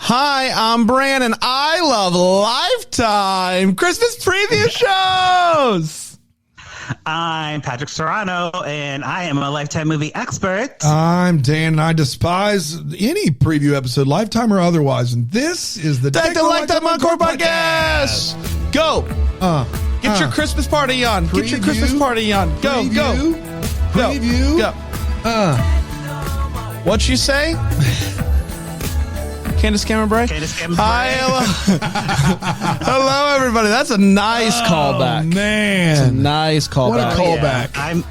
Hi, I'm Brandon. I love Lifetime Christmas preview shows. I'm Patrick Serrano, and I am a Lifetime movie expert. I'm Dan, and I despise any preview episode, Lifetime or otherwise. And this is the Take the Lifetime Encore podcast. Go. Get your Christmas party on. Get your Christmas party on. Go, Preview. Go. What'd she say? Candace Cameron Bray? Hi, hello, everybody. That's a nice callback. Man. It's a nice callback. What a callback. Yeah,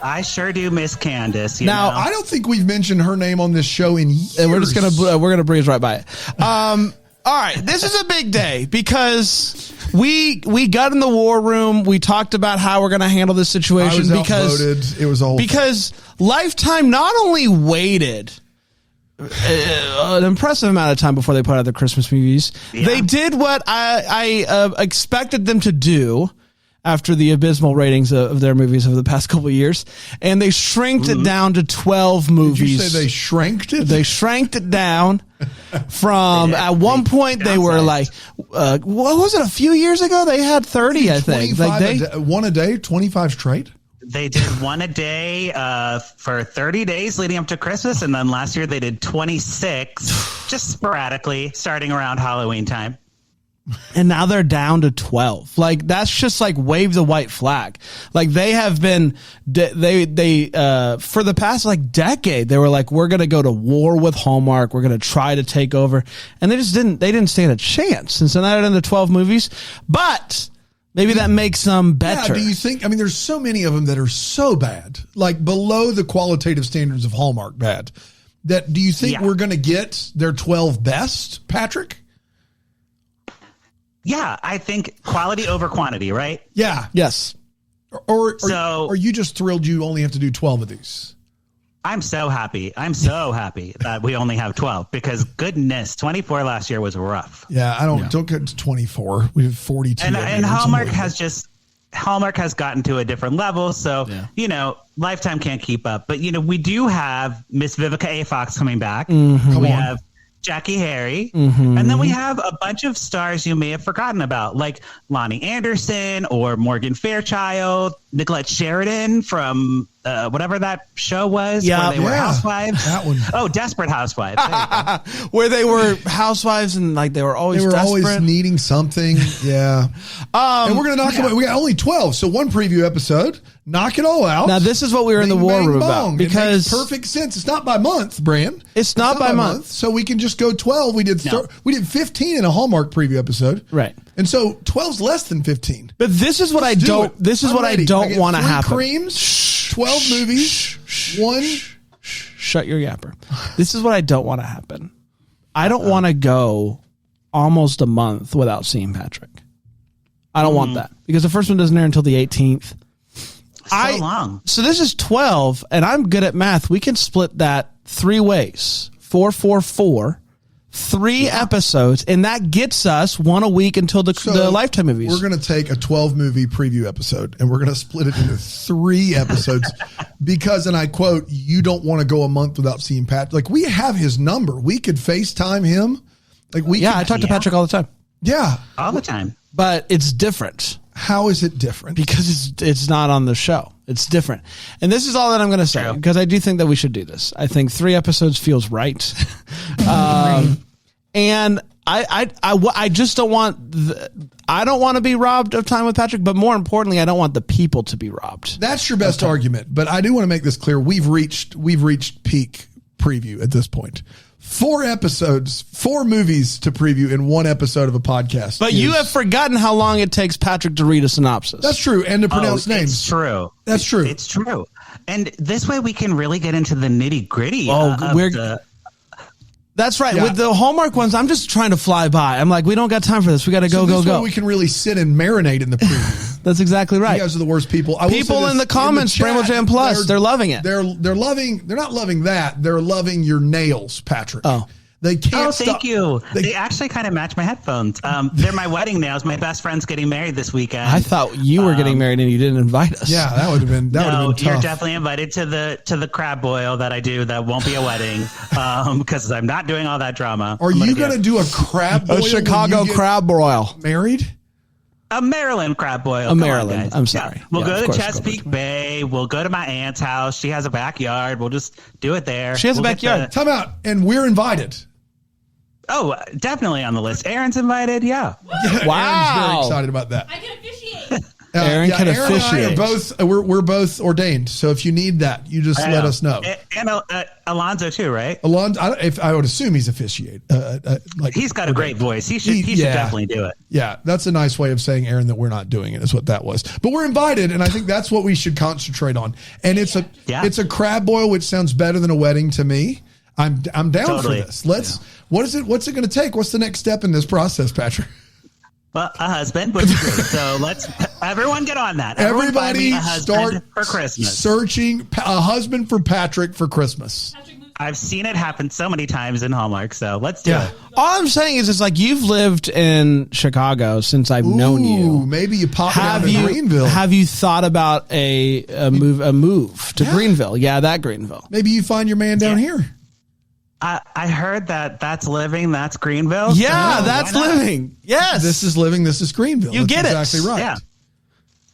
I sure do miss Candace. Now, I don't think we've mentioned her name on this show in years. And we're gonna breeze right by it. All right, this is a big day because we got in the war room. We talked about how we're going to handle this situation It was a whole because Lifetime not only waited an impressive amount of time before they put out their Christmas movies. Yeah. They did what I expected them to do after the abysmal ratings of their movies over the past couple of years, and they shrinked it down to 12 movies. Did you say they shranked it? They shranked it down from at one point they were like, what was it? A few years ago they had 30, I think. Like one a day, 25 straight. They did one a day for 30 days leading up to Christmas, and then last year they did 26, just sporadically, starting around Halloween time. And now they're down to 12. Like, that's just like wave the white flag. Like, they have been, they for the past like decade, they were like, we're going to go to war with Hallmark. We're going to try to take over. And they didn't stand a chance. And so now they're in the 12 movies. But maybe that makes them better. Yeah, do you think, I mean, there's so many of them that are so bad, like below the qualitative standards of Hallmark bad, that do you think we're going to get their 12 best, Patrick? Yeah, I think quality over quantity, right? Yeah. Yes. Or are you just thrilled you only have to do 12 of these? I'm so happy. I'm so happy that we only have 12 because goodness, 24 last year was rough. Yeah, don't get to 24. We have 42. And Hallmark has gotten to a different level. So, Lifetime can't keep up. But, we do have Miss Vivica A. Fox coming back. Mm-hmm. We have Jackie Harry. Mm-hmm. And then we have a bunch of stars you may have forgotten about, like Lonnie Anderson or Morgan Fairchild, Nicolette Sheridan from whatever that show was where they were housewives. That one. Oh, Desperate Housewives. Where they were housewives and like they were always desperate. Needing something. Yeah. And we're going to knock them out. We got only 12. So one preview episode. Knock it all out. Now, this is what we were in the war room about. Because it makes perfect sense. It's not by month, Bran. It's not by month. So we can just go 12. We did 15 in a Hallmark preview episode. Right. And so 12's less than 15. But this is what I don't want to happen. 3 creams, 12 movies, one. Shut your yapper. This is what I don't want to happen. I don't want to go almost a month without seeing Patrick. I don't want that because the first one doesn't air until the 18th. So long. So this is 12, and I'm good at math. We can split that 3 ways. 4, 4, 4. 3 episodes, and that gets us one a week until the Lifetime movies. We're going to take a 12-movie preview episode, and we're going to split it into 3 episodes because, and I quote, you don't want to go a month without seeing Pat. Like, we have his number. We could FaceTime him. I talk to Patrick all the time. Yeah. All the time. But it's different. How is it different? Because it's not on the show. It's different. And this is all that I'm going to say, because I do think that we should do this. I think 3 episodes feels right. And I just don't want I don't want to be robbed of time with Patrick, but more importantly, I don't want the people to be robbed. That's your best argument. But I do want to make this clear. We've reached peak preview at this point. 4 episodes, 4 movies to preview in 1 episode of a podcast. But you have forgotten how long it takes Patrick to read a synopsis. That's true. And to pronounce names. It's true. That's true. It's true. And this way we can really get into the nitty gritty. That's right. Yeah. With the Hallmark ones, I'm just trying to fly by. I'm like, we don't got time for this. We got to go. We can really sit and marinate in the preview. That's exactly right. You guys are the worst people. People in the comments, Bramble Jam Plus, they're loving it. They're not loving that. They're loving your nails, Patrick. Oh. They can't Oh, stop. thank you. They actually kind of match my headphones. They're my wedding nails. My best friend's getting married this weekend. I thought you were getting married and you didn't invite us. Yeah, that would have been tough. You're definitely invited to the crab boil that I do. That won't be a wedding because I'm not doing all that drama. Are you going to do a crab boil? A Chicago crab broil. Married? A Maryland crab boil. A Maryland. I'm sorry. Yeah. We'll go to course, Chesapeake Bay. We'll go to my aunt's house. She has a backyard. We'll just do it there. She has a backyard. Time out. And we're invited. Oh, definitely on the list. Aaron's invited. Yeah. Wow. Aaron's very excited about that. I can officiate. Aaron can officiate. And I are both, we're both ordained. So if you need that, you just let us know. And Alonzo too, right? Alonzo, I would assume he's officiate. He's got a great voice. He should definitely do it. Yeah, that's a nice way of saying, Aaron, that we're not doing it. Is what that was. But we're invited, and I think that's what we should concentrate on. And it's a crab boil, which sounds better than a wedding to me. I'm down Totally. for this. What's it going to take? What's the next step in this process, Patrick? Well, a husband would be great. So let's everyone get on that. Everyone find me Everybody a husband start for Christmas. searching a husband for Patrick for Christmas. I've seen it happen so many times in Hallmark. So let's do it. All I'm saying is, it's like you've lived in Chicago since I've known you. Maybe you pop down to Greenville. Have you thought about a move to Greenville? Yeah, that Greenville. Maybe you find your man down here. I heard that's living. That's Greenville. Yeah, So that's why not? living. Yes. This is living. This is Greenville. You That's get it. exactly right. Yeah.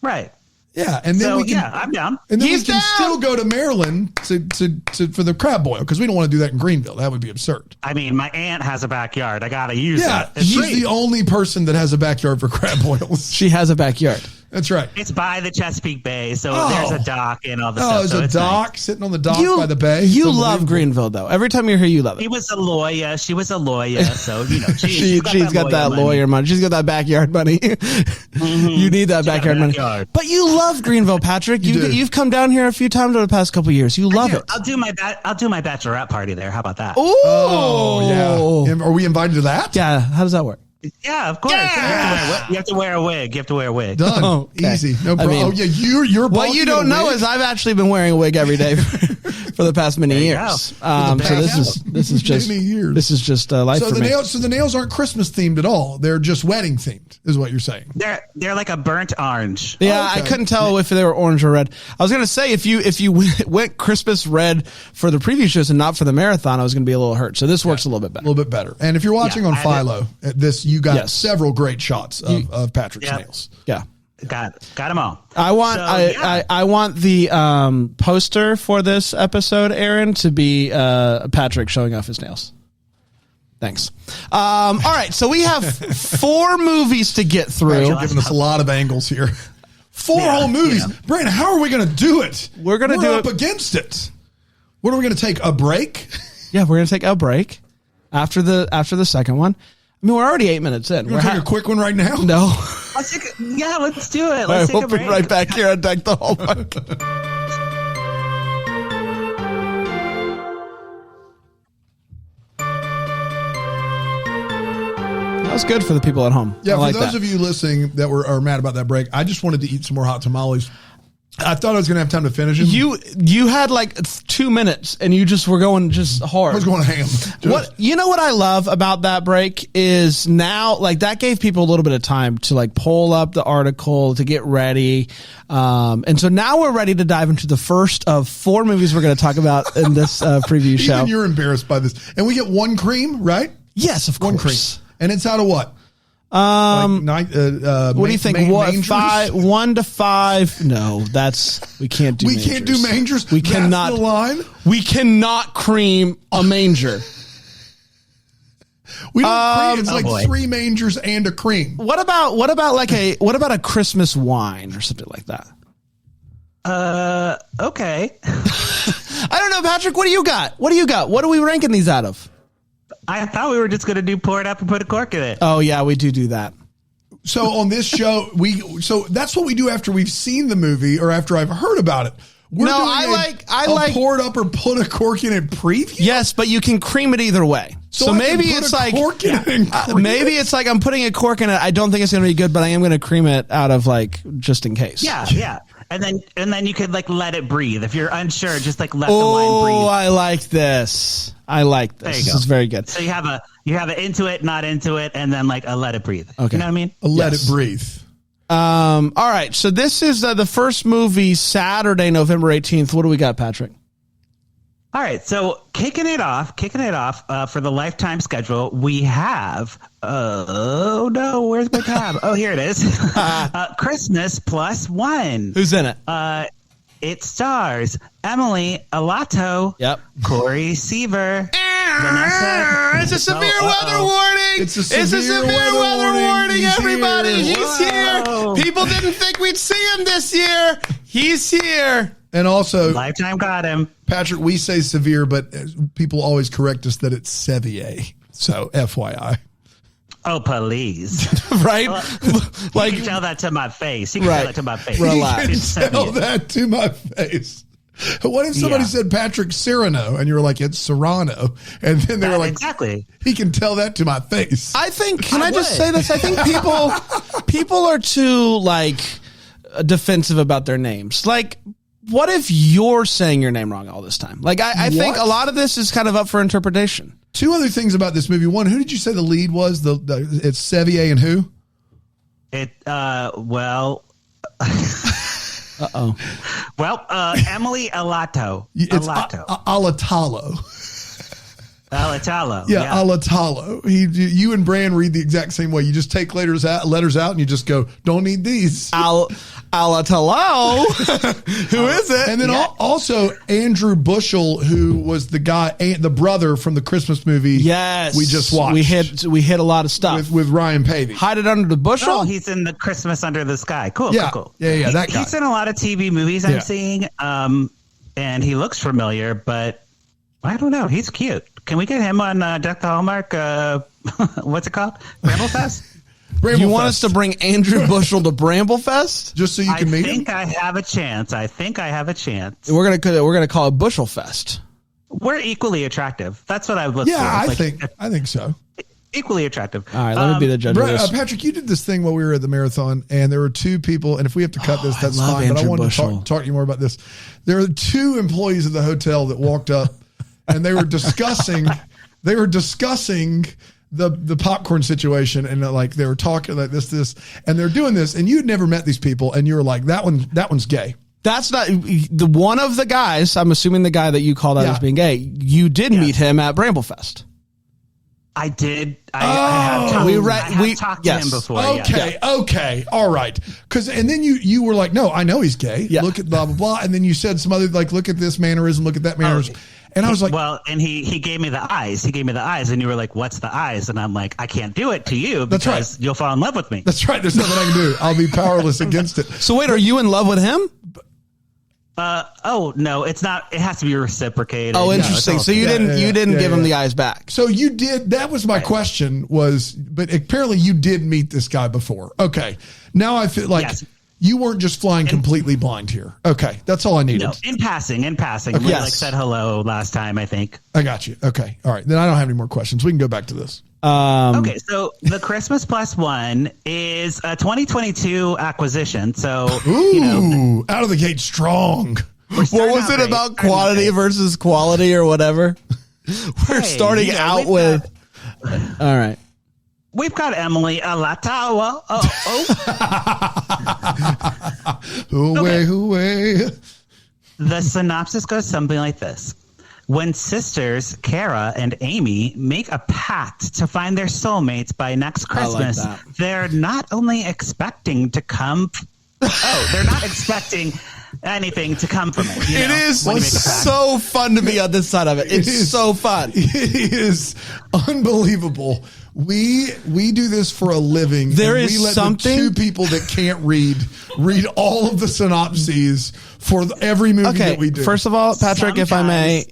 Right. Yeah, and then So we can. I'm down. And then He's we can down. still go to Maryland to for the crab boil because we don't want to do that in Greenville. That would be absurd. I mean, my aunt has a backyard. I gotta use Yeah, it. It's he's free. the only person that has a backyard for crab boils. She has a backyard. That's right. It's by the Chesapeake Bay, so Oh. there's a dock and all the Oh, stuff. there's so a it's dock nice. sitting on the dock by the bay. It's You love unbelievable. Greenville, though. Every time you're here, you love She it. was a lawyer. She was a lawyer, so She's got that lawyer money. She's got that backyard money. You need that backyard money. But you love Greenville, Patrick. do. You've come down here a few times over the past couple of years. You love it. I'll do my bachelorette party there. How about that? Ooh. Oh yeah. Are we invited to that? Yeah. How does that work? Yeah, of course. Yeah. You have to wear a wig. Done. Oh, okay. Easy. No problem. mean, Oh yeah, you're. What you don't know is I've actually been wearing a wig every day for the past many you years. go. So this is just Many years. this is just life So for me. the nails aren't Christmas themed at all. They're just wedding themed, is what you're saying. They're like a burnt orange. Yeah, Okay. I couldn't tell if they were orange or red. I was gonna say if you went Christmas red for the preview shows and not for the marathon, I was gonna be a little hurt. So this works a little bit A better. little bit better. And if you're watching Yeah, on I Philo, you got Yes. several great shots of Patrick's Yeah. nails. Yeah. Got them all. I want So, I want the poster for this episode, Aaron, to be Patrick showing off his nails. Thanks. All right, so we have 4 movies to get through. You're giving us a lot of angles here. 4 whole movies. Yeah. Brandon, how are we going to do it? We're gonna do up it- against it. What are we going to take? A break? Yeah, we're gonna take a break after the second one. I mean, we're already 8 minutes in. We're We're going to take a quick one right now? no. Let's do it. I Let's take a hope we're break. right back here on Deck the Hallmark. That was good for the people at home. Yeah, I like for those that. of you listening that are mad about that break, I just wanted to eat some more hot tamales. I thought I was going to have time to finish them. You had like 2 minutes and you just were going just hard. I was going ham. What what I love about that break is now like that gave people a little bit of time to like pull up the article to get ready, and so now we're ready to dive into the first of 4 movies we're going to talk about in this preview show. Even you're embarrassed by this, and we get one cream, right? Yes, of course. One cream, and it's out of what? What do you think? What mangers? 1 to 5? No, we can't do. We mangers. can't do mangers. We That's cannot. the line. We cannot cream a manger. We don't cream. It's like boy. 3 mangers and a cream. What about a Christmas wine or something like that? Okay. I don't know, Patrick. What do you got? What are we ranking these out of? I thought we were just going to do pour it up and put a cork in it. Oh yeah, we do that. So on this show, so that's what we do after we've seen the movie or after I've heard about it. We're No, doing I like pour it up or put a cork in it preview. Yes, but you can cream it either way. So I maybe can put it's a like cork in it and cream maybe it's like I'm putting a cork in it. I don't think it's going to be good, but I am going to cream it out of like just in case. Yeah. And then you could like let it breathe. If you're unsure, just like let the line breathe. Oh, I like this. This is very good. So you have a into it, not into it, and then like a let it breathe. Okay. You know what I mean? Let it breathe. All right. So this is the first movie, Saturday, November 18th. What do we got, Patrick? All right, so kicking it off for the Lifetime schedule, we have, oh no, where's my tab? Oh, here it is. Christmas Plus One. Who's in it? It stars Emily Alato, Yep. Corey Seaver, It's a severe weather warning. It's a severe weather warning. Everybody. He's Whoa. here. People didn't think we'd see him this year. He's here. And also, Lifetime got him. Patrick, we say severe, but people always correct us that it's Sevier. So, FYI. Oh, please. Right? Like, you can tell that to my face. You can Right. tell that to my face. Relax. You can tell that to my face. What if somebody said Patrick Serrano and you were like, it's Serrano? And then they were like, exactly. He can tell that to my face. I think, can I just say this? I think people are too like defensive about their names. Like, what if you're saying your name wrong all this time? Like, I think a lot of this is kind of up for interpretation. Two other things about this movie. One, who did you say the lead was? It's Sevier and who? Well, Emily Alato. It's Alato. Alatalo. Alatalo. Yeah, Alatalo. You and Bran read the exact same way. You just take letters out and you just go, don't need these. Alatalo. Who is it? And then also Andrew Bushell, who was the guy, the brother from the Christmas movie. Yes, we just watched. We hit a lot of stuff with Ryan Pavey. Hide it under the bushel. Oh, he's in the Christmas Under the Sky. Cool. Yeah, cool. Yeah. That guy. He's in a lot of TV movies I'm seeing, and he looks familiar, but I don't know. He's cute. Can we get him on Deck the Hallmark? What's it called? Bramblefest? You want us to bring Andrew Bushell to Bramblefest just so you can meet him? I think I have a chance. We're gonna call it Bushel Fest. We're equally attractive. That's what I would look for. Yeah, I think so. Equally attractive. All right, let me be the judge of this. Patrick, you did this thing while we were at the marathon, and there were two people, and if we have to cut this, that's fine. But I wanted to talk to you more about this. There were two employees of the hotel that walked up, and they were discussing the popcorn situation, and like they were talking like this, and they're doing this, and you'd never met these people, and you were like, that one's gay. That's not the one of the guys. I'm assuming the guy that you called out as being gay. You did meet him at Bramblefest. I did. I have talked to him before. Okay. All right. And then you were like, no, I know he's gay. Yeah. Look at blah, blah, blah. And then you said some other, like, look at this mannerism, look at that mannerism. And I was like, well, and he gave me the eyes. He gave me the eyes, and you were like, what's the eyes? And I'm like, I can't do it to you because you'll fall in love with me. That's right. There's nothing I can do. I'll be powerless against it. So wait, are you in love with him? Oh no, it's not. It has to be reciprocated. Oh, interesting. So you didn't give him the eyes back. So you did. That was my question. But apparently you did meet this guy before. Okay. Now I feel like you weren't just flying completely blind here. Okay, that's all I needed. No, in passing. Okay. We said hello last time, I think. I got you. Okay, all right. Then I don't have any more questions. We can go back to this. Okay, so the Christmas Plus One is a 2022 acquisition. So, out of the gate strong. What was it about quantity versus quality or whatever? We're starting out with. All right. We've got Emily Alatawa. Hooray. The synopsis goes something like this. When sisters Kara and Amy make a pact to find their soulmates by next Christmas, they're not only expecting to come. They're not expecting anything to come from it. It is so fun to be on this side of it. It's so fun. It is unbelievable. We do this for a living. There is something. The two people that can't read all of the synopses for every movie that we do. First of all, Patrick, if I may,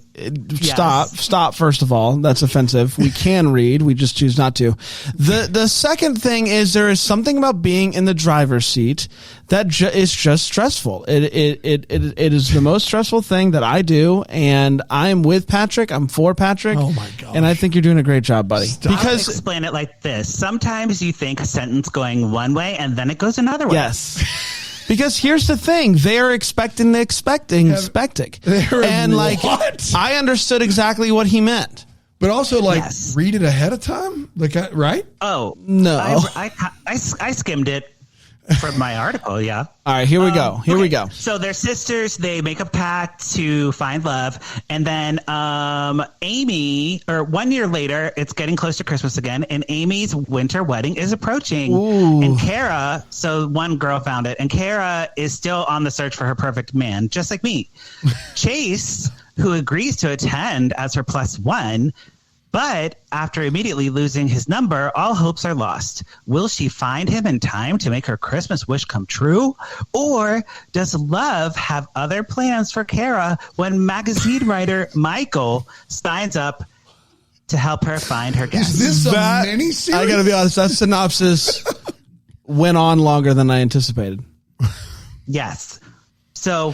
stop. First of all, that's offensive. We can read. We just choose not to. The second thing is there is something about being in the driver's seat that is just stressful. It is the most stressful thing that I do, and I'm with Patrick. I'm for Patrick. Oh my god! And I think you're doing a great job, buddy. Because explain it like this: sometimes you think a sentence going one way, and then it goes another way. Yes. Because here's the thing. They're expecting. And like, what? I understood exactly what he meant. But also, like, read it ahead of time? Like, right? Oh, no. I skimmed it from my article, yeah. All right, here we go. Here we go. So they're sisters. They make a pact to find love. And then Amy, or 1 year later, it's getting close to Christmas again, and Amy's winter wedding is approaching. Ooh. And Kara, so one girl found it, and Kara is still on the search for her perfect man, just like me. Chase, who agrees to attend as her +1, but after immediately losing his number, all hopes are lost. Will she find him in time to make her Christmas wish come true? Or does love have other plans for Kara when magazine writer Michael signs up to help her find her guest? Is this a miniseries? I got to be honest, that synopsis went on longer than I anticipated. Yes. So...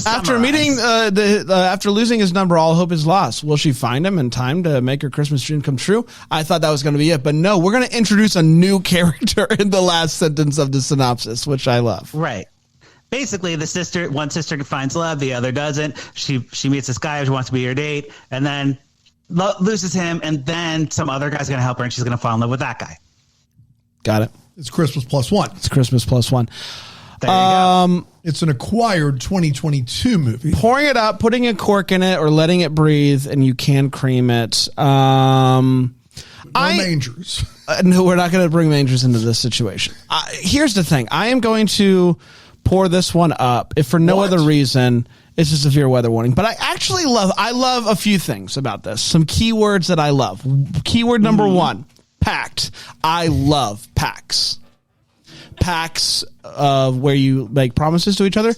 After meeting, after losing his number, all hope is lost. Will she find him in time to make her Christmas dream come true? I thought that was going to be it, but no, we're going to introduce a new character in the last sentence of the synopsis, which I love. Right. Basically, one sister finds love, the other doesn't. She meets this guy who wants to be her date, and then loses him, and then some other guy's going to help her, and she's going to fall in love with that guy. Got it. It's Christmas +1. It's Christmas +1. There you go. It's an acquired 2022 movie. Pouring it up, putting a cork in it, or letting it breathe, and you can cream it. No mangers. No, we're not going to bring mangers into this situation. Here's the thing. I am going to pour this one up, if for no other reason. It's a severe weather warning. But I love a few things about this. Some keywords that I love. Keyword number 1, pact. I love pacts. Packs of where you make promises to each other,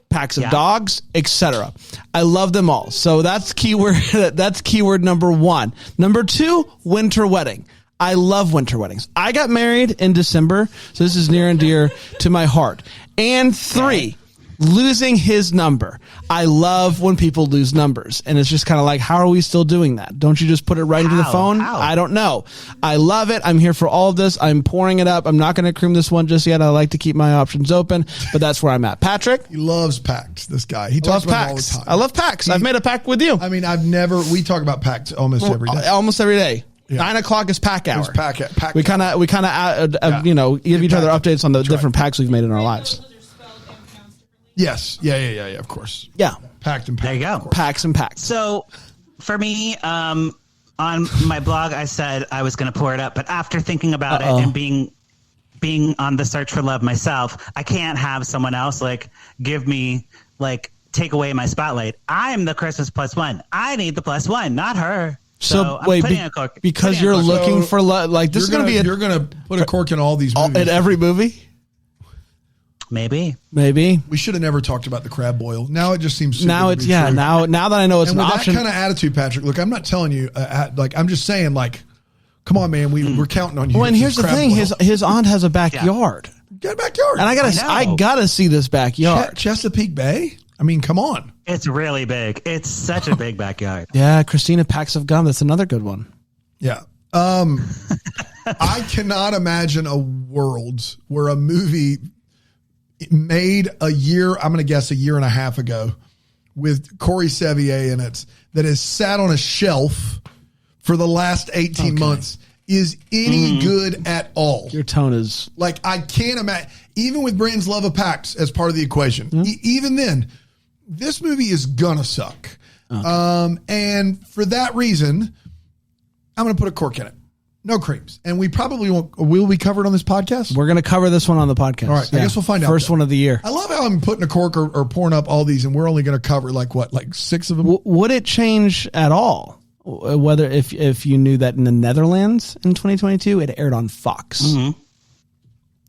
packs of dogs, etc. I love them all. So that's keyword. That's keyword number 1. Number 2, winter wedding. I love winter weddings. I got married in December, so this is near and dear to my heart. And 3, losing his number. I love when people lose numbers, and it's just kind of like, how are we still doing that? Don't you just put it right into the phone? How? I don't know. I love it. I'm here for all of this. I'm pouring it up. I'm not going to cream this one just yet. I like to keep my options open, but that's where I'm at. Patrick? He loves pacts, this guy. He talks about it all the time. I love pacts. I've made a pact with you. I mean, we talk about pacts almost every day. Almost every day. Yeah. 9 o'clock is pack hour. It's pack we kind of give each other updates on the different packs we've made in our lives. Yes. Yeah, of course. Yeah. Packed and packed. There you go. Packs and packs. So for me, on my blog, I said I was going to pour it up, but after thinking about it and being on the search for love myself, I can't have someone else take away my spotlight. I'm the Christmas +1. I need the +1, not her. So wait, because you're looking for love, like this is going to be you're going to put a cork in all these movies. In every movie? Maybe. We should have never talked about the crab boil. Now it just seems super now it's true. now that I know it's and an with option. that kind of attitude, Patrick. Look, I'm not telling you. I'm just saying. Come on, man. We're counting on you. Well, and here's the thing: his aunt has a backyard. Get a backyard, and I gotta see this backyard. Chesapeake Bay. I mean, come on. It's really big. It's such a big backyard. Yeah, Christina Packs of Gum. That's another good one. Yeah. I cannot imagine a world where a movie made I'm going to guess a year and a half ago, with Corey Sevier in it, that has sat on a shelf for the last 18 months is any good at all. Your tone is... I can't imagine, even with Brandon's love of packs as part of the equation, even then, this movie is going to suck. Okay. And for that reason, I'm going to put a cork in it. No creams. And we probably won't. Will we cover it on this podcast? We're going to cover this one on the podcast. All right. Yeah. I guess we'll find out. First one of the year. I love how I'm putting a cork or pouring up all these, and we're only going to cover 6 of them. Would it change at all? Whether if you knew that in the Netherlands in 2022, it aired on Fox. If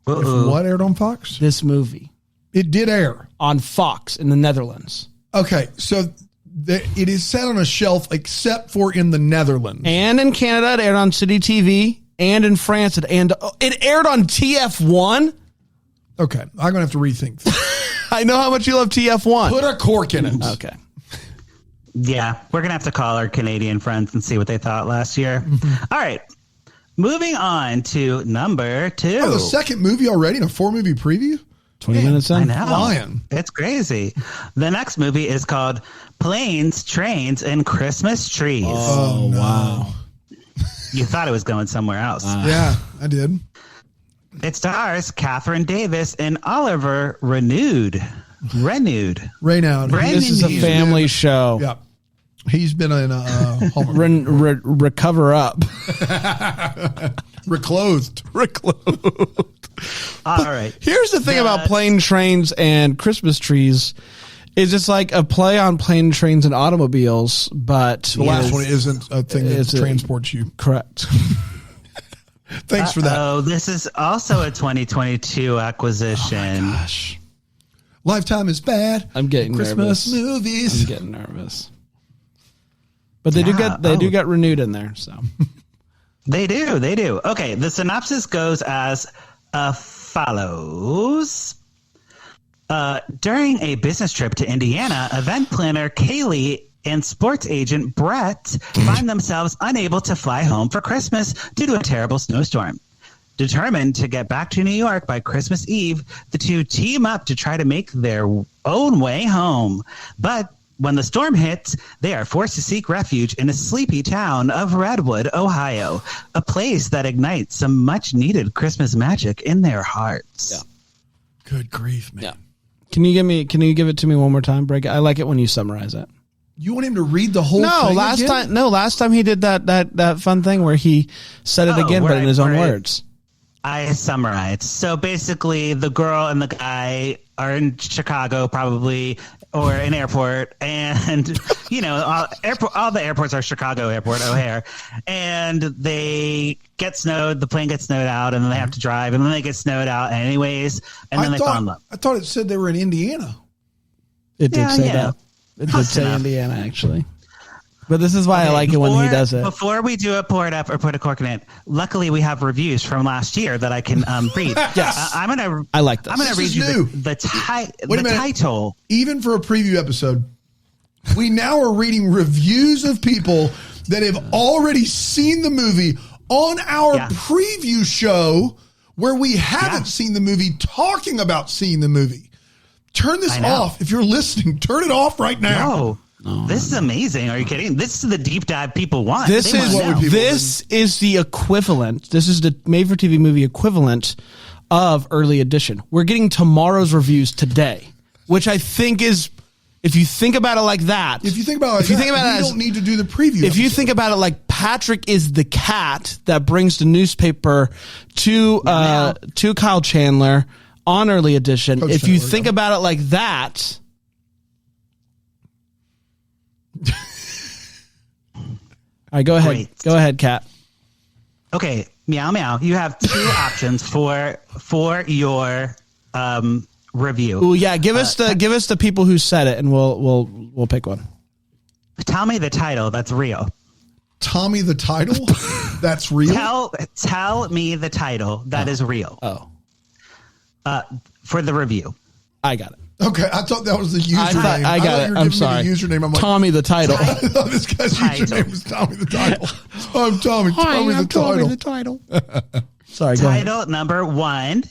what aired on Fox? This movie. It did air. On Fox in the Netherlands. Okay. So it is set on a shelf except for in the Netherlands. And in Canada, it aired on City TV. And in France, it aired on TF1. Okay. I'm going to have to rethink this. I know how much you love TF1. Put a cork in it. Okay. Yeah. We're going to have to call our Canadian friends and see what they thought last year. All right. Moving on to number 2. Oh, the second movie already in a 4-movie preview? 20 minutes in. I know. Flying. It's crazy. The next movie is called Planes, Trains, and Christmas Trees. Oh, no. wow. You thought it was going somewhere else. Yeah, I did. It stars Catherine Davis and Oliver Renewed. Raynoud. This is a family show. Yeah. He's been in Hallmark. Recover up. Reclothed. All right. Here's the thing about plane, trains, and Christmas trees. Is it's like a play on plane, trains, and automobiles, but The last one isn't a thing that transports you. Correct. Thanks for that. Oh, this is also a 2022 acquisition. Oh gosh. Lifetime is bad. I'm getting Christmas nervous. movies. I'm getting nervous. But they do get renewed in there, so. They do. Okay, the synopsis goes as follows. During a business trip to Indiana, event planner Kaylee and sports agent Brett find themselves unable to fly home for Christmas due to a terrible snowstorm. Determined to get back to New York by Christmas Eve, the two team up to try to make their own way home. But when the storm hits, they are forced to seek refuge in a sleepy town of Redwood, Ohio, a place that ignites some much-needed Christmas magic in their hearts. Yeah. Good grief, man. Yeah. Can you give it to me one more time, Break? I like it when you summarize it. You want him to read the whole thing again? Last time he did that fun thing where he said it again, but in his own words. I summarized. So basically, the girl and the guy are in Chicago, probably, or an airport, and all the airports are Chicago Airport, O'Hare, and they get snowed. The plane gets snowed out, and then they have to drive, and then they get snowed out anyways, and then they fall in love. I thought it said they were in Indiana. It did say that. It did say Indiana, actually. But this is why I like it when he does it. Before we do a pour it up or put a cork in it, luckily we have reviews from last year that I can read. Yes. I like this. I'm going to read you the title. Even for a preview episode, we now are reading reviews of people that have already seen the movie on our preview show where we haven't seen the movie, talking about seeing the movie. Turn this off. If you're listening, turn it off right now. No, this is amazing. Are you kidding? This is the deep dive people want. This is the equivalent. This is the made-for-TV movie equivalent of Early Edition. We're getting tomorrow's reviews today, which I think is, if you think about it like that. If you think about it, we don't need to do the preview. If you think about it like Patrick is the cat that brings the newspaper to Kyle Chandler on Early Edition. Coach if Chandler, you think about it like that. All right, go ahead. Great. Go ahead, Kat. Okay, meow meow. You have two options for your review. Oh yeah, give us the people who said it, and we'll pick one. Tell me the title. That's real. Tommy the title? That's real? Tell me the title that is real. Oh. For the review. I got it. Okay, I thought that was the username. I got it. I'm sorry. The username. I'm like, Tommy the title. I thought this guy's username was Tommy the title. I'm Tommy. Tommy the title. Sorry, go ahead. Title number 1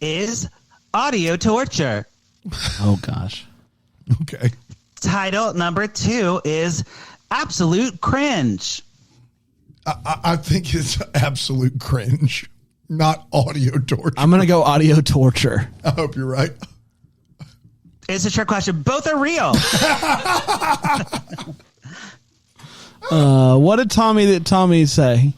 is Audio Torture. Oh, gosh. Okay. Title number 2 is Absolute Cringe. I think it's absolute cringe, not audio torture. I'm going to go audio torture. I hope you're right. It's a trick question. Both are real. What did Tommy say?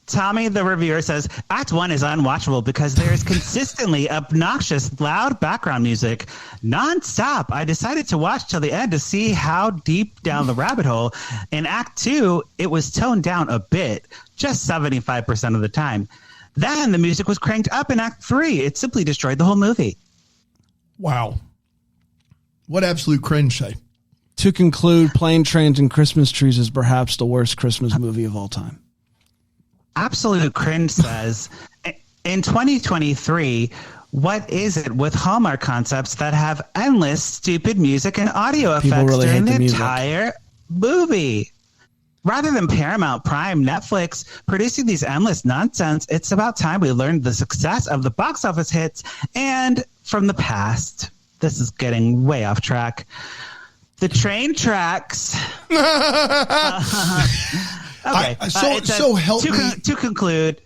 Tommy, the reviewer, says, Act 1 is unwatchable because there is consistently obnoxious, loud background music nonstop. I decided to watch till the end to see how deep down the rabbit hole. In Act 2, it was toned down a bit, just 75% of the time. Then the music was cranked up in Act 3. It simply destroyed the whole movie. Wow. What absolute cringe say? To conclude, Plane, Trains, and Christmas Trees is perhaps the worst Christmas movie of all time. Absolute Cringe says, in 2023, what is it with Hallmark concepts that have endless stupid music and audio effects really during hate the the music. entire movie? Rather than Paramount, Prime, Netflix producing these endless nonsense, it's about time we learned the success of the box office hits and from the past. This is getting way off track. The train tracks. Okay. To conclude,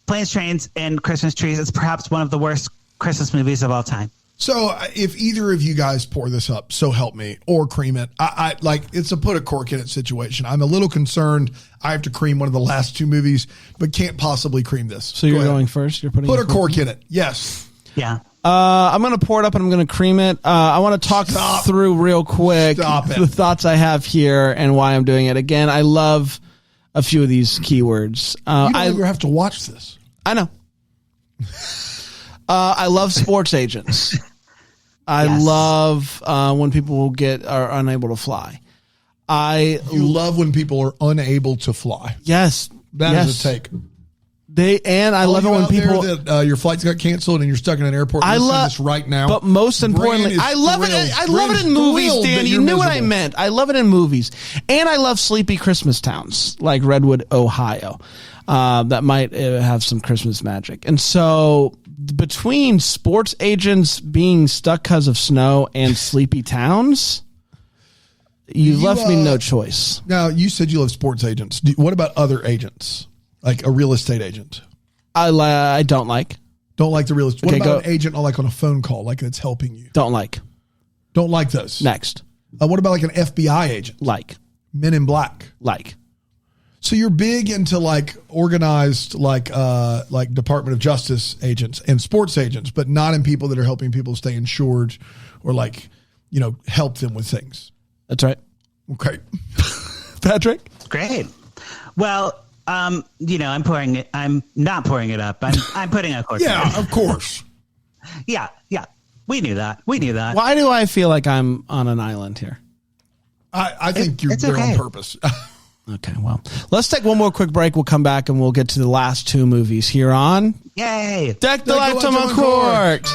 Planes, Trains, and Christmas Trees is perhaps one of the worst Christmas movies of all time. So if either of you guys pour this up, so help me, or cream it, I like it's a put a cork in it situation. I'm a little concerned. I have to cream one of the last two movies, but can't possibly cream this. So you're going first. You're putting put a cork in it. Yes. Yeah. I'm going to pour it up and I'm going to cream it. I want to talk through real quick the thoughts I have here and why I'm doing it. Again, I love a few of these keywords. You don't ever have to watch this. I know. I love sports agents. I love when people are unable to fly. You love when people are unable to fly. Yes. That is a take. I love it when people your flights got canceled and you're stuck in an airport. I love this right now. But most importantly, I love it. I love it in movies, Dan. You knew what I meant. I love it in movies, and I love sleepy Christmas towns like Redwood, Ohio, that might have some Christmas magic. And so, between sports agents being stuck because of snow and sleepy towns, you left me no choice. Now, you said you love sports agents. What about other agents? Like a real estate agent. I don't like. Don't like the real estate. What about an agent like on a phone call, like it's helping you? Don't like. Don't like those. Next. What about like an FBI agent? Like. Men in Black. Like. So you're big into like organized, like Department of Justice agents and sports agents, but not in people that are helping people stay insured or like, help them with things. That's right. Okay. Patrick? Great. Well, I'm pouring it. I'm not pouring it up. I'm putting a cork. Yeah, of course. Yeah. We knew that. Why do I feel like I'm on an island here? I think you're there on purpose. Okay, well, let's take one more quick break. We'll come back and we'll get to the last two movies here on Yay! Deck the Lifetime Uncorked.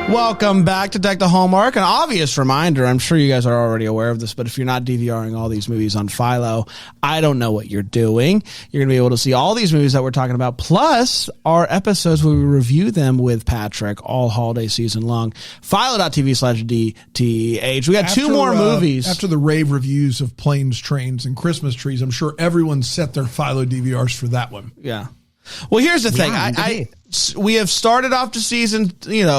Welcome back to Deck the Hallmark. An obvious reminder, I'm sure you guys are already aware of this, but if you're not DVRing all these movies on Philo, I don't know what you're doing. You're going to be able to see all these movies that we're talking about, plus our episodes where we review them with Patrick all holiday season long. Philo.tv/DTH. We got two more movies. After the rave reviews of Planes, Trains, and Christmas Trees, I'm sure everyone set their Philo DVRs for that one. Yeah. Well, here's the thing. We have started off the season,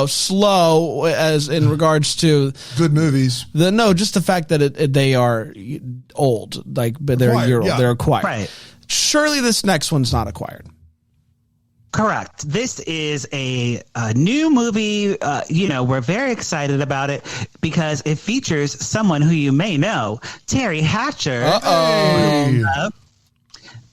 slow as in regards to good movies. Just the fact that they are old, like but they're a year old. They're acquired. Right. Surely this next one's not acquired. Correct. This is a new movie. We're very excited about it because it features someone who you may know, Terry Hatcher. Uh-oh.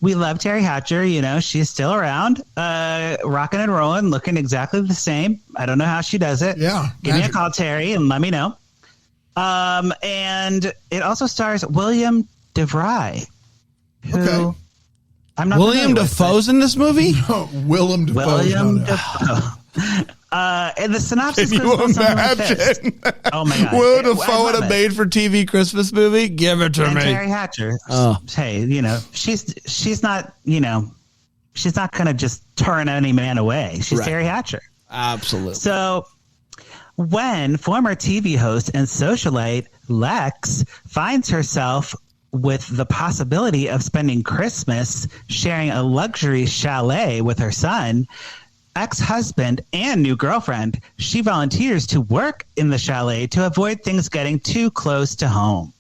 We love Terry Hatcher. She's still around, rocking and rolling, looking exactly the same. I don't know how she does it. Yeah. Give me a call, Terry, and let me know. And it also stars William DeVry. Okay. I'm not William Dafoe's in this movie? No, Willem Dafoe. And the synopsis. Can you imagine? Oh my God! Willem Dafoe in a made-for-TV Christmas movie? Give it to me. Terry Hatcher. Hey, she's not. She's not going to just turn any man away. She's right. Terry Hatcher. Absolutely. So, when former TV host and socialite Lex finds herself with the possibility of spending Christmas sharing a luxury chalet with her son, ex-husband, and new girlfriend, she volunteers to work in the chalet to avoid things getting too close to home,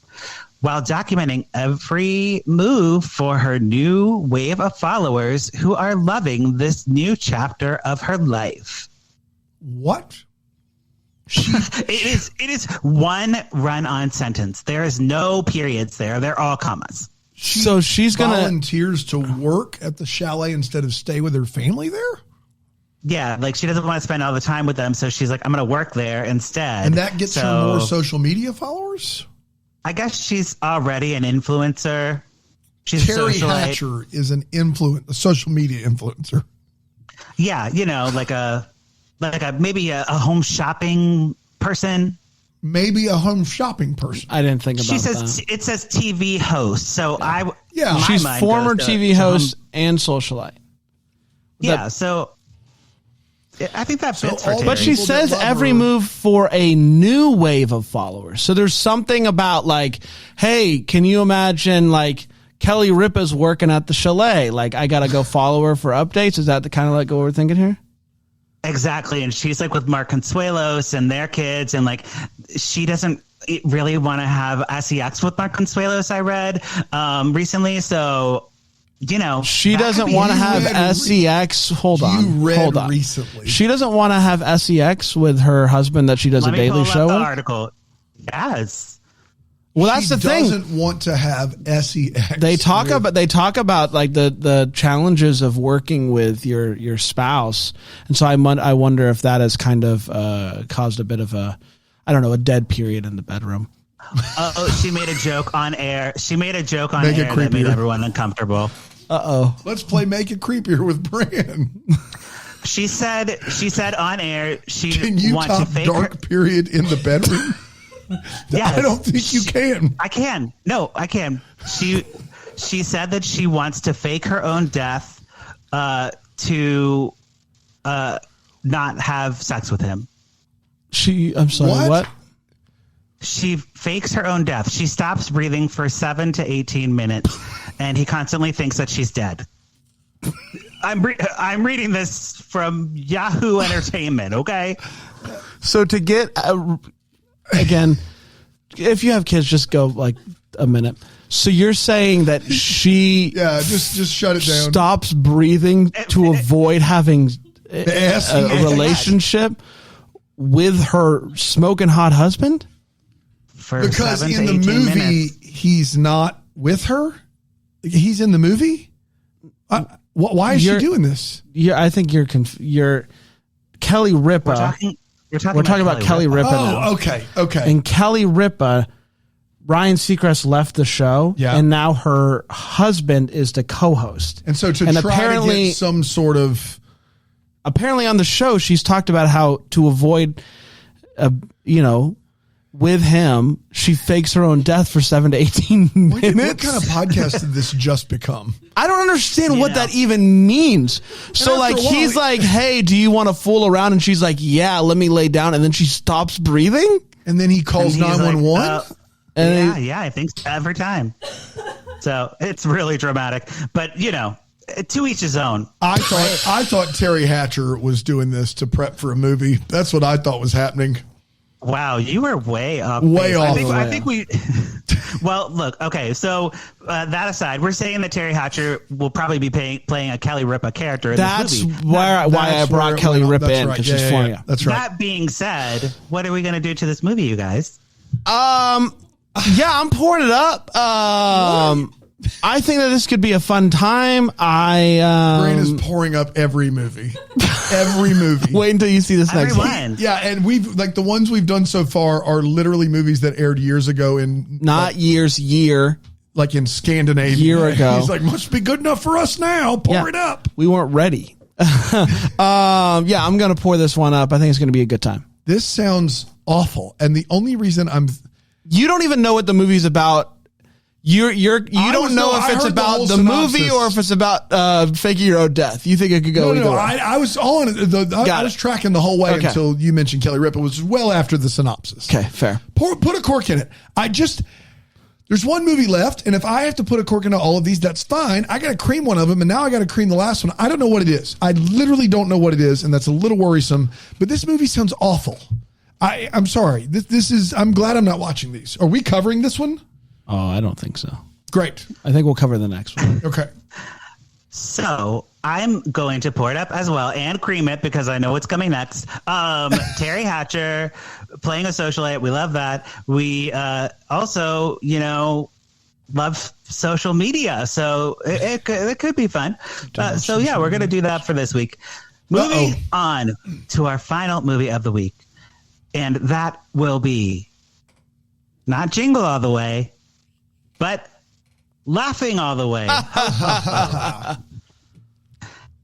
while documenting every move for her new wave of followers who are loving this new chapter of her life. What? It is one run-on sentence. There is no periods there. They're all commas. So she's volunteers to work at the chalet instead of stay with her family there? Yeah, like she doesn't want to spend all the time with them, so she's like, I'm going to work there instead. And that gets her more social media followers? I guess she's already an influencer. She's Terry Hatcher is a social media influencer. Yeah, like a like maybe a home shopping person. Maybe a home shopping person. I didn't think about She says that. it says TV host. So She's former TV host and socialite. Yeah, so I think that fits for Terry. But she says every move for a new wave of followers. So there's something about like, hey, can you imagine like Kelly Ripa's working at the Chalet? Like, I got to go follow her for updates. Is that the kind of like what we're thinking here? Exactly. And she's like with Mark Consuelos and their kids. And like, she doesn't really want to have sex with Mark Consuelos, I read recently. So, you know, she doesn't want to have sex. Hold on. Recently. She doesn't want to have sex with her husband that she does a daily show with. Article. Yes. Well, that's the thing. She doesn't want to have sex. They talk about like the challenges of working with your spouse, and so I wonder if that has kind of caused a bit of a dead period in the bedroom. She made a joke on air. She made a joke on air that made everyone uncomfortable. Let's play Make It Creepier with Bran. She said on air she Can you wants top to fake dark period in the bedroom? Yes. I don't think you can. I can. No, I can. She said that she wants to fake her own death to not have sex with him. I'm sorry, what? She fakes her own death. She stops breathing for 7 to 18 minutes, and he constantly thinks that she's dead. I'm reading this from Yahoo Entertainment, okay? So to get... Again, if you have kids, just go like a minute. So you're saying that she just shut it down. Stops breathing to avoid having a relationship with her smoking hot husband? Because in the movie, he's not with her. He's in the movie. Why is she doing this? I think you're Kelly Ripa. We're talking about Kelly Ripa now. Oh, okay. And Kelly Ripa, Ryan Seacrest left the show, and now her husband is the co-host. And so try to get some sort of... Apparently on the show, she's talked about how to avoid, with him, she fakes her own death for 7 to 18 minutes. What kind of podcast did this just become? I don't understand what that even means. So like he's like, hey, do you want to fool around? And she's like, yeah, let me lay down. And then she stops breathing. And then he calls 911. I think so, every time. So it's really dramatic. But, to each his own. I thought Terry Hatcher was doing this to prep for a movie. That's what I thought was happening. Wow, you were way up. Way off. I think we... Well, look, okay, so that aside, we're saying that Terry Hatcher will probably be playing a Kelly Ripa character in this movie. That's why I brought Kelly Ripa in, because she's funny. That's right. That being said, what are we going to do to this movie, you guys? I'm pouring it up. I think that this could be a fun time. Brain is pouring up every movie. Every movie. Wait until you see this next one. Yeah, and we've the ones we've done so far are literally movies that aired years ago year. Like in Scandinavia. Year ago. He's like, must be good enough for us now. Pour it up. We weren't ready. I'm going to pour this one up. I think it's going to be a good time. This sounds awful. And the only reason you don't even know what the movie's about. You don't know if it's about the movie or if it's about faking your own death. You think it could go either way. I was on it. I was tracking the whole way until you mentioned Kelly Ripa, which was well after the synopsis. Okay, fair. Put a cork in it. There's one movie left, and if I have to put a cork into all of these, that's fine. I got to cream one of them, and now I got to cream the last one. I don't know what it is. I literally don't know what it is, and that's a little worrisome. But this movie sounds awful. I'm sorry. I'm glad I'm not watching these. Are we covering this one? Oh, I don't think so. Great. I think we'll cover the next one. Okay. So I'm going to pour it up as well and cream it because I know what's coming next. Terry Hatcher playing a socialite. We love that. We also, love social media. So it could be fun. We're going to do that for this week. Moving on to our final movie of the week. And that will be not Jingle All the Way, but Laughing All the Way.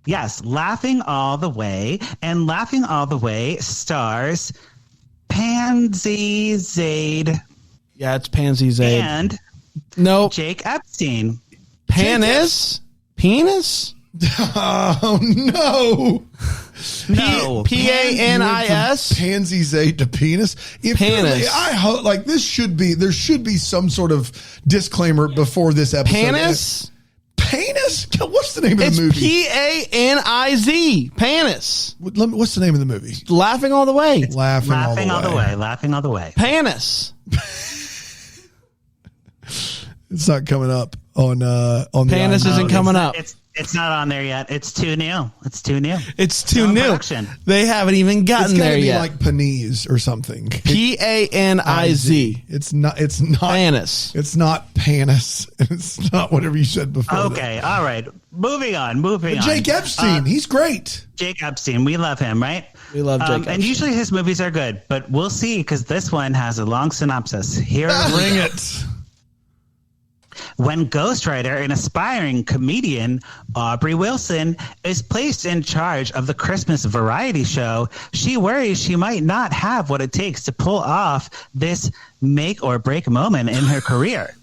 Yes, Laughing All the Way. And Laughing All the Way stars Pansy Zaid. Yeah, it's Pansy Zaid. And nope. Jake Epstein. Penis? Oh, no. No. Panis? Pansy Zaid to penis. Penis. I hope there should be some sort of disclaimer before this episode. Panis? Penis? What's the name of the movie? Paniz. Panis. What's the name of the movie? Laughing All the Way. Laughing all the way. Laughing All the Way. Panis. It's not coming up on the Panis IMDb. isn't coming up. It's not on there yet. It's too new. It's too new. It's too No new. production. They haven't even gotten It's there gotta be yet. like Panese or something. Paniz. It's not Panis. It's not panis. It's not whatever you said before. Okay. All right. Moving on. Jake Epstein, he's great. Jake Epstein. We love him, right? We love Jake Epstein. And usually his movies are good, but we'll see because this one has a long synopsis. Here Bring it. When ghostwriter and aspiring comedian Aubrey Wilson is placed in charge of the Christmas variety show, she worries she might not have what it takes to pull off this make or break moment in her career.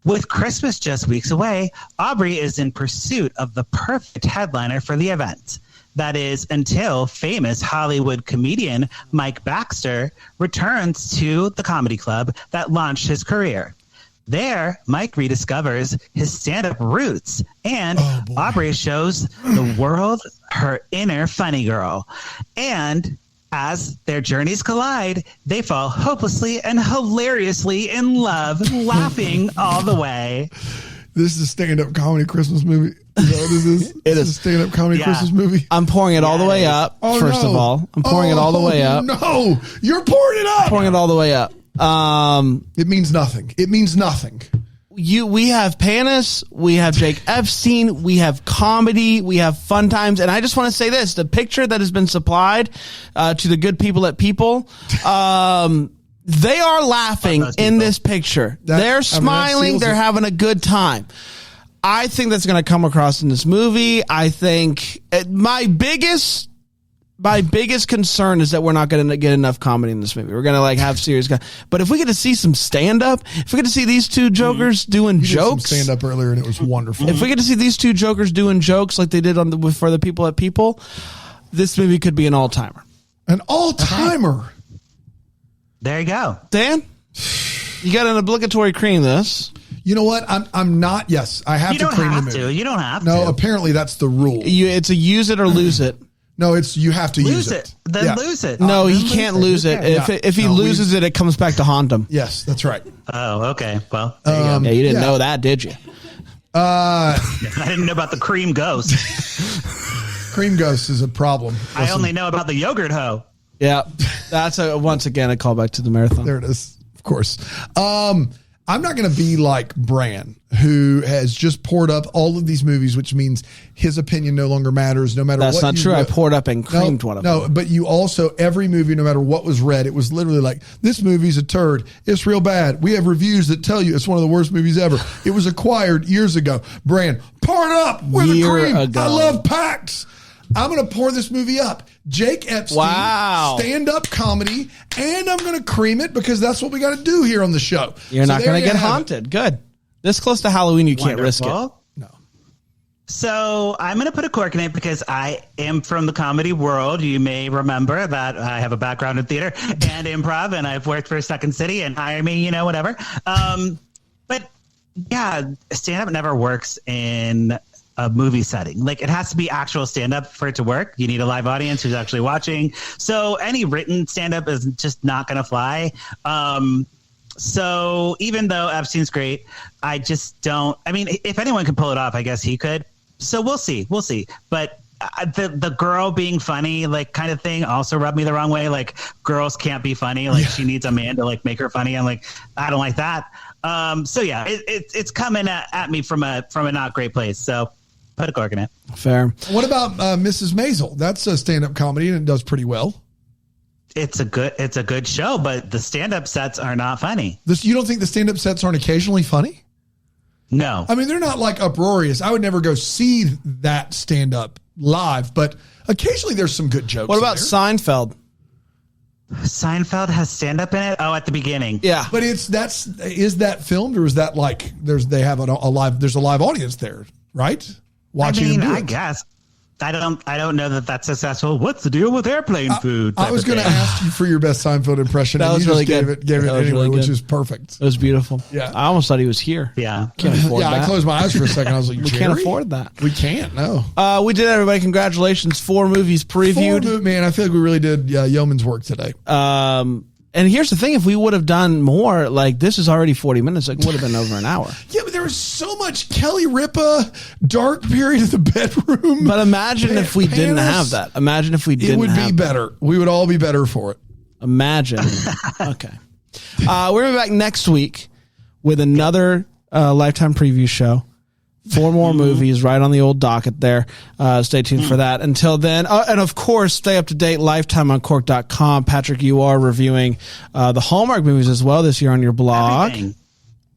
With Christmas just weeks away, Aubrey is in pursuit of the perfect headliner for the event. That is, until famous Hollywood comedian Mike Baxter returns to the comedy club that launched his career. There, Mike rediscovers his stand-up roots, and Aubrey shows the world her inner funny girl. And as their journeys collide, they fall hopelessly and hilariously in love, laughing all the way. This is a stand-up comedy Christmas movie. Is that what this is? It is a stand-up comedy Christmas movie. I'm pouring it all the way up, first of all. I'm pouring it all the way up. No, you're pouring it up. Pouring it all the way up. It means nothing. It means nothing. We have Panis, we have Jake Epstein, we have comedy, we have fun times, and I just want to say this: the picture that has been supplied to the good people at People, they are laughing in this picture. They're smiling. They're having a good time. I think that's going to come across in this movie. I think my biggest concern is that we're not going to get enough comedy in this movie. We're going to have serious, but if we get to see some stand up, if we get to see these two jokers doing jokes, stand up earlier and it was wonderful. If we get to see these two jokers doing jokes like they did for the people at People, this movie could be an all timer. An all timer. There you go, Dan. You got an obligatory cream this. You know what? I'm not. Yes, I have to cream the movie. You don't have to. No, apparently that's the rule. It's a use it or lose it. No, it's you have to lose use it. Then lose it. No, he can't lose it. If he loses it, it comes back to haunt him. Yes, that's right. Oh, okay. Well, there you go. Yeah, you didn't know that, did you? I didn't know about the cream ghost. Cream ghost is a problem. Listen, I only know about the yogurt hoe. Yeah, that's once again a callback to the marathon. There it is, of course. I'm not going to be like Bran, who has just poured up all of these movies, which means his opinion no longer matters, no matter what. That's not true. I poured up and creamed one of them. No, but you also, every movie, no matter what was read, it was literally like, this movie's a turd. It's real bad. We have reviews that tell you it's one of the worst movies ever. It was acquired years ago. Bran, pour it up with a cream. Ago. I love packs. I'm going to pour this movie up. Jake Epstein, stand-up comedy, and I'm going to cream it because that's what we got to do here on the show. You're not going to get haunted. Good. This close to Halloween, you can't risk it. No. So I'm going to put a cork in it because I am from the comedy world. You may remember that I have a background in theater and improv, and I've worked for Second City and hire me, whatever. But yeah, stand-up never works in a movie setting. Like, it has to be actual stand-up for it to work. You need a live audience who's actually watching. So any written stand-up is just not going to fly. So even though Epstein's great, I just don't. I mean, if anyone can pull it off, I guess he could. So we'll see. But the girl being funny, like, kind of thing also rubbed me the wrong way. Like, girls can't be funny. Like, she needs a man to like make her funny. I'm like, I don't like that. So yeah, it's coming at me from a not great place. So put a cork in it. Fair. What about Mrs. Maisel? That's a stand-up comedy and it does pretty well. It's a good show, but the stand-up sets are not funny. You don't think the stand-up sets aren't occasionally funny? No. I mean, they're not like uproarious. I would never go see that stand up live, but occasionally there's some good jokes. What about there. Seinfeld? Seinfeld has stand up in it? Oh, at the beginning. Yeah. But is that filmed, or is that like they have a live audience there, right? Watching them do I it. guess. I don't know that that's successful. What's the deal with airplane food? I was going to ask you for your best Seinfeld impression. That and was you really just good. Gave it That was anyway, really which good. is perfect. It was beautiful. Yeah. I almost thought he was here. Yeah. Can't afford Yeah, that. I closed my eyes for a second. I was like, We Jerry? can't afford that. We can't. No. We did, everybody. Congratulations. 4 movies previewed. Man, I feel like we really did yeoman's work today. And here's the thing: if we would have done more, like this is already 40 minutes, it would have been over an hour. Yeah, but there was so much Kelly Ripa, dark period of the bedroom. But imagine if we didn't Panis. have that. Imagine if we didn't. It would be have better. We would all be better for it. Imagine. Okay. We're going to be back next week with another Lifetime preview show. 4 more movies right on the old docket there. Stay tuned for that. Until then, and of course, stay up to date, lifetimeoncork.com. Patrick, you are reviewing the Hallmark movies as well this year on your blog. Everything.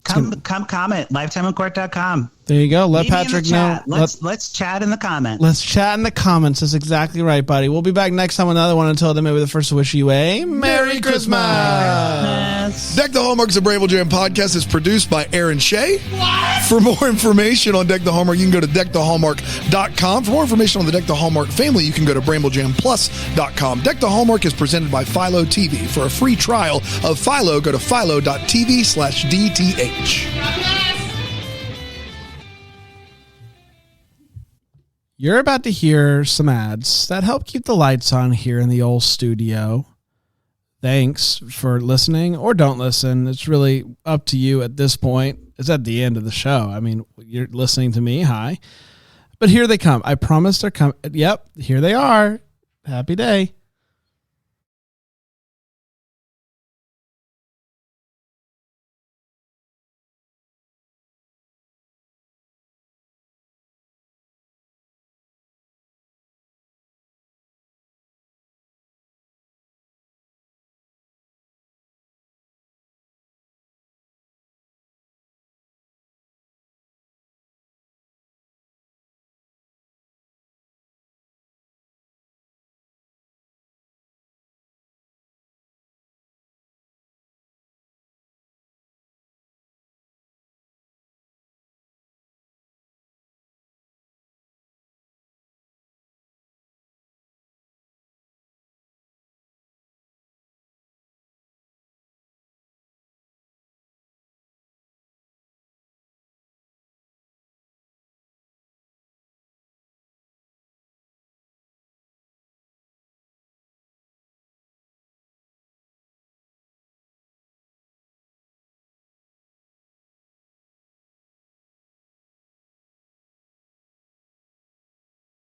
Come comment, lifetimeoncork.com. There you go. Let Meet me in the Patrick know. chat. Let's chat in the comments. Let's chat in the comments. That's exactly right, buddy. We'll be back next time with another one. Until then, maybe the first to wish you a Merry Christmas. Deck the Hallmark's a Bramble Jam podcast is produced by Aaron Shea. What? For more information on Deck the Hallmark, you can go to deckthehallmark.com. For more information on the Deck the Hallmark family, you can go to bramblejamplus.com. Deck the Hallmark is presented by Philo TV. For a free trial of Philo, go to philo.tv/DTH. You're about to hear some ads that help keep the lights on here in the old studio. Thanks for listening or don't listen. It's really up to you at this point. It's at the end of the show. I mean, you're listening to me. Hi. But here they come. I promise they're coming. Yep, here they are. Happy day.